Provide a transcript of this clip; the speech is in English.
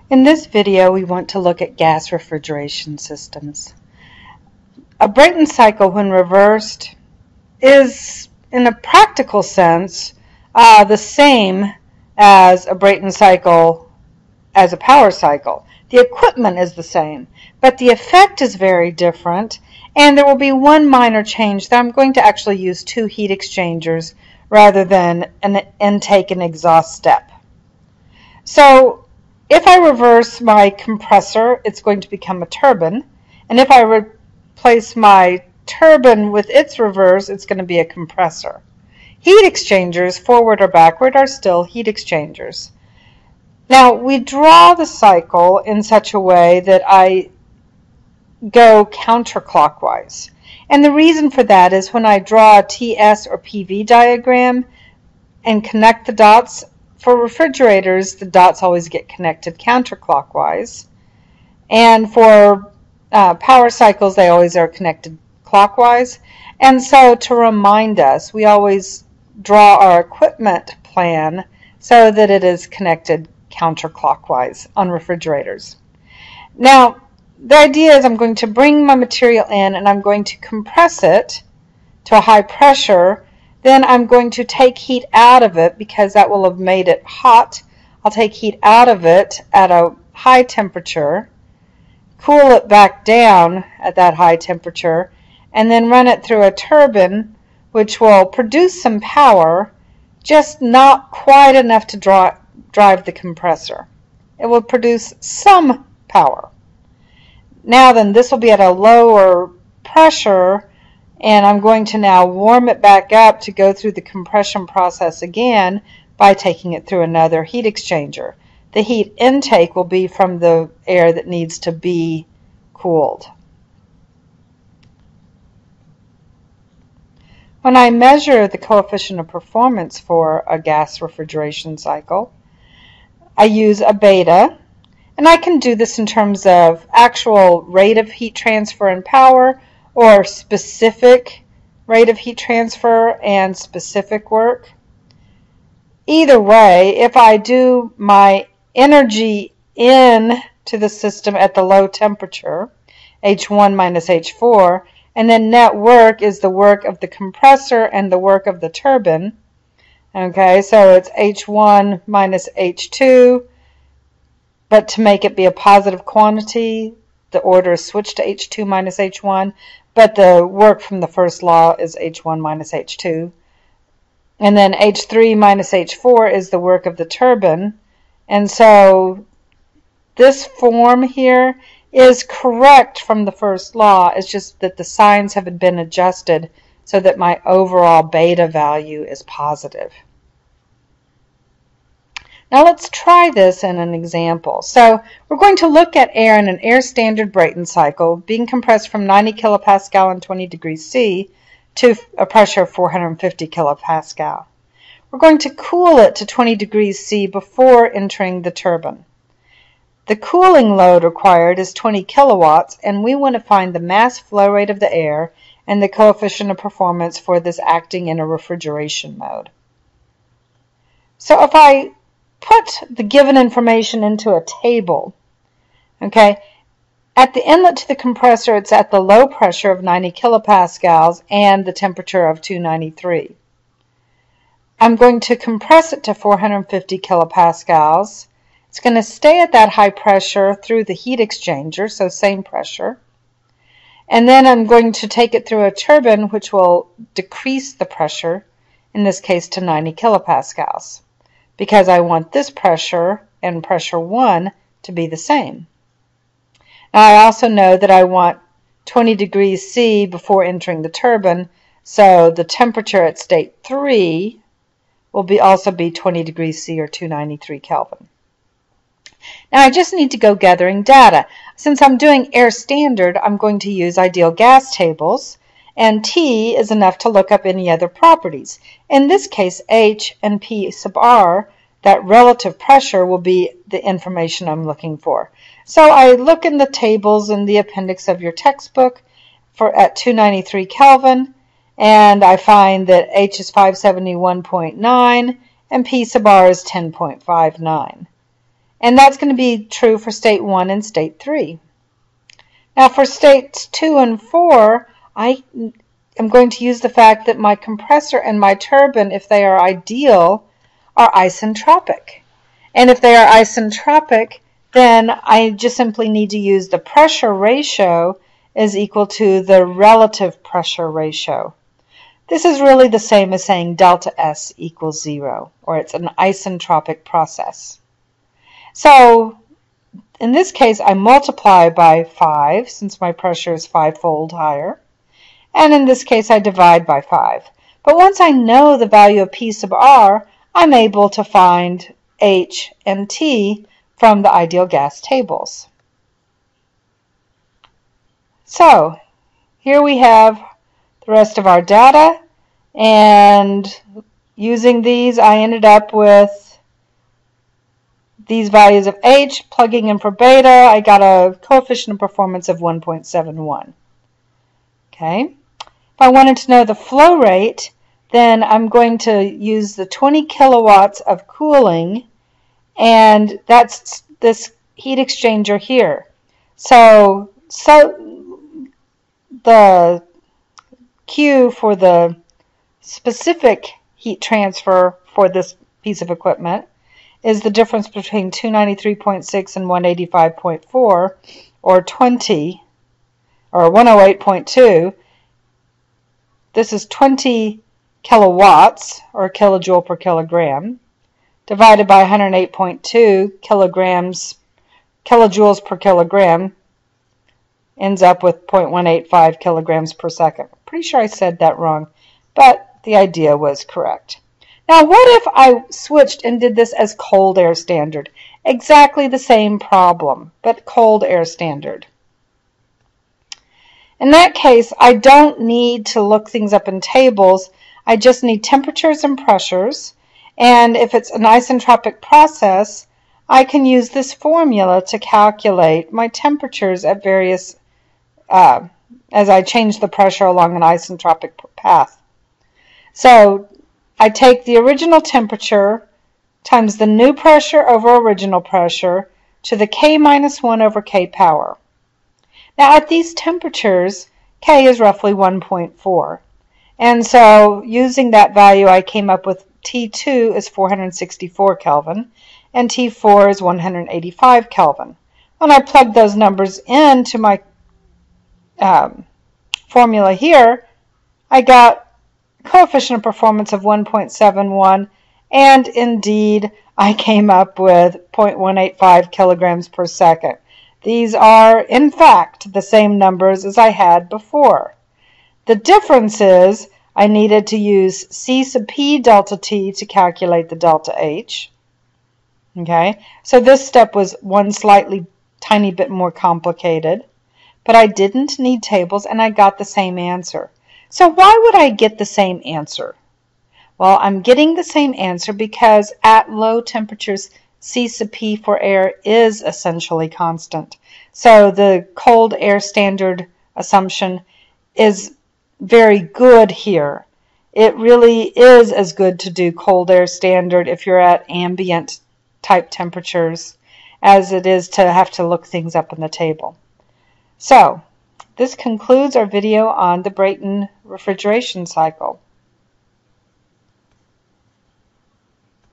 In this video, we want to look at gas refrigeration systems. A Brayton cycle, when reversed, is, in a practical sense, the same as a Brayton cycle as a power cycle. The equipment is the same, but the effect is very different, and there will be one minor change that I'm going to actually use two heat exchangers rather than an intake and exhaust step. So if I reverse my compressor, it's going to become a turbine, and if I replace my turbine with its reverse, it's going to be a compressor. Heat exchangers, forward or backward, are still heat exchangers. Now, we draw the cycle in such a way that I go counterclockwise. And the reason for that is when I draw a TS or PV diagram and connect the dots, for refrigerators, the dots always get connected counterclockwise. And for power cycles, they always are connected clockwise. And so to remind us, we always draw our equipment plan so that it is connected counterclockwise on refrigerators. Now, the idea is I'm going to bring my material in and I'm going to compress it to a high pressure. Then I'm going to take heat out of it because that will have made it hot. I'll take heat out of it at a high temperature, cool it back down at that high temperature, and then run it through a turbine which will produce some power, just not quite enough to drive the compressor. It will produce some power. Now then, this will be at a lower pressure, and I'm going to now warm it back up to go through the compression process again by taking it through another heat exchanger. The heat intake will be from the air that needs to be cooled. When I measure the coefficient of performance for a gas refrigeration cycle, I use a beta, and I can do this in terms of actual rate of heat transfer and power, or specific rate of heat transfer and specific work. Either way, if I do my energy in to the system at the low temperature, H1 minus H4, and then net work is the work of the compressor and the work of the turbine. Okay, so it's H1 minus H2, but to make it be a positive quantity, the order is switched to H2 minus H1, but the work from the first law is H1 minus H2. And then H3 minus H4 is the work of the turbine. And so this form here is correct from the first law. It's just that the signs have been adjusted so that my overall beta value is positive. Now let's try this in an example. So we're going to look at air in an air standard Brayton cycle being compressed from 90 kilopascal and 20 degrees C to a pressure of 450 kilopascal. We're going to cool it to 20 degrees C before entering the turbine. The cooling load required is 20 kilowatts, and we want to find the mass flow rate of the air and the coefficient of performance for this acting in a refrigeration mode. So if I put the given information into a table, okay, at the inlet to the compressor, it's at the low pressure of 90 kilopascals and the temperature of 293. I'm going to compress it to 450 kilopascals. It's going to stay at that high pressure through the heat exchanger, so same pressure. And then I'm going to take it through a turbine which will decrease the pressure, in this case to 90 kilopascals, because I want this pressure and pressure 1 to be the same. Now I also know that I want 20 degrees C before entering the turbine, so the temperature at state 3 will also be 20 degrees C or 293 Kelvin. Now I just need to go gathering data. Since I'm doing air standard, I'm going to use ideal gas tables, and T is enough to look up any other properties. In this case, H and P sub R, that relative pressure, will be the information I'm looking for. So I look in the tables in the appendix of your textbook at 293 Kelvin, and I find that H is 571.9 and P sub R is 10.59. And that's going to be true for state 1 and state 3. Now for states 2 and 4, I am going to use the fact that my compressor and my turbine, if they are ideal, are isentropic. And if they are isentropic, then I just simply need to use the pressure ratio is equal to the relative pressure ratio. This is really the same as saying delta S equals 0, or it's an isentropic process. So in this case, I multiply by 5, since my pressure is 5-fold higher. And in this case, I divide by 5. But once I know the value of P sub R, I'm able to find H and T from the ideal gas tables. So here we have the rest of our data, and using these, I ended up with these values of H. Plugging in for beta, I got a coefficient of performance of 1.71. Okay. If I wanted to know the flow rate, then I'm going to use the 20 kilowatts of cooling, and that's this heat exchanger here. So the Q for the specific heat transfer for this piece of equipment is the difference between 293.6 and 185.4, or 20, or 108.2. This is 20 kilowatts, or kilojoule per kilogram, divided by 108.2 kilojoules per kilogram, ends up with 0.185 kilograms per second. Pretty sure I said that wrong, but the idea was correct. Now, what if I switched and did this as cold air standard? Exactly the same problem, but cold air standard. In that case, I don't need to look things up in tables. I just need temperatures and pressures. And if it's an isentropic process, I can use this formula to calculate my temperatures at various, as I change the pressure along an isentropic path. So I take the original temperature times the new pressure over original pressure to the K minus 1 over K power. Now at these temperatures, K is roughly 1.4. And so using that value, I came up with T2 is 464 Kelvin and T4 is 185 Kelvin. When I plug those numbers into my formula here, I got coefficient of performance of 1.71, and indeed I came up with 0.185 kilograms per second. These are in fact the same numbers as I had before. The difference is I needed to use C sub P delta T to calculate the delta H. Okay, so this step was one slightly tiny bit more complicated, but I didn't need tables and I got the same answer. So why would I get the same answer? Well, I'm getting the same answer because at low temperatures, C sub P for air is essentially constant. So the cold air standard assumption is very good here. It really is as good to do cold air standard if you're at ambient type temperatures as it is to have to look things up in the table. So this concludes our video on the Brayton refrigeration cycle.